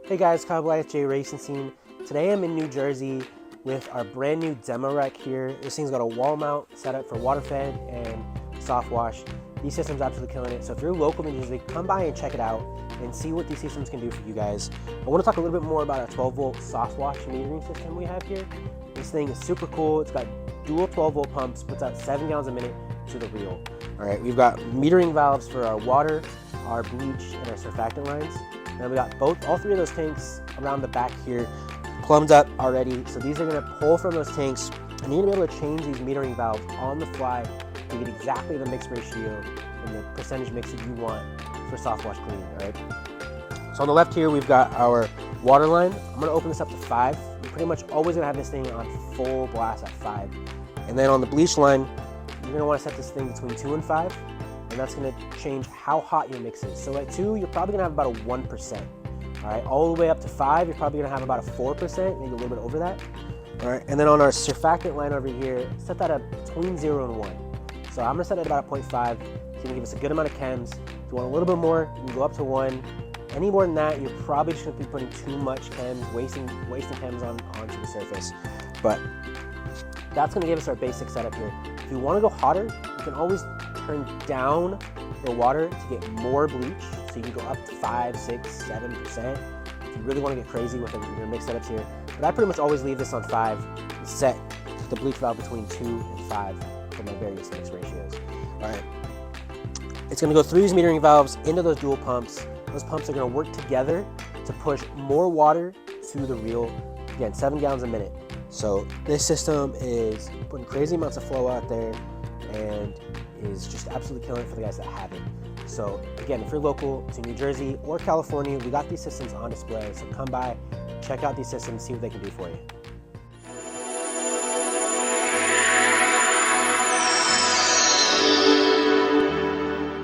Hey guys, Cowboy, it's J.Racenstein. Today I'm in New Jersey with our brand new demo rack here. This thing's got a wall mount set up for water fed and soft wash. These systems are absolutely killing it. So if you're local in New Jersey, come by and check it out and see what these systems can do for you guys. I want to talk a little bit more about our 12 volt soft wash metering system we have here. This thing is super cool. It's got dual 12 volt pumps, puts out 7 gallons a minute to the reel. All right, we've got metering valves for our water, our bleach, and our surfactant lines. And we got all three of those tanks around the back here plumbed up already. So these are gonna pull from those tanks, and you're gonna be able to change these metering valves on the fly to get exactly the mix ratio and the percentage mix that you want for soft wash cleaning, all right? So on the left here, we've got our water line. I'm gonna open this up to 5. You're pretty much always gonna have this thing on full blast at 5. And then on the bleach line, you're gonna wanna set this thing between 2 and 5. And that's gonna change how hot your mix is. So at 2, you're probably gonna have about a 1%. All right, all the way up to 5, you're probably gonna have about a 4%, maybe a little bit over that. All right, and then on our surfactant line over here, set that at between 0 and 1. So I'm gonna set it at about a 0.5. It's gonna give us a good amount of chems. If you want a little bit more, you can go up to 1. Any more than that, you're probably just gonna be putting too much chems, wasting chems onto the surface. But that's gonna give us our basic setup here. If you wanna go hotter, you can always turn down your water to get more bleach. So you can go up to 5, 6, 7% if you really want to get crazy with your mix setups here. But I pretty much always leave this on 5 and set the bleach valve between 2 and 5 for my various mix ratios. All right. It's going to go through these metering valves into those dual pumps. Those pumps are going to work together to push more water to the reel. Again, 7 gallons a minute. So this system is putting crazy amounts of flow out there and is just absolutely killing it for the guys that have it. So again, if you're local to New Jersey or California, we got these systems on display. So come by, check out these systems, see what they can do for you.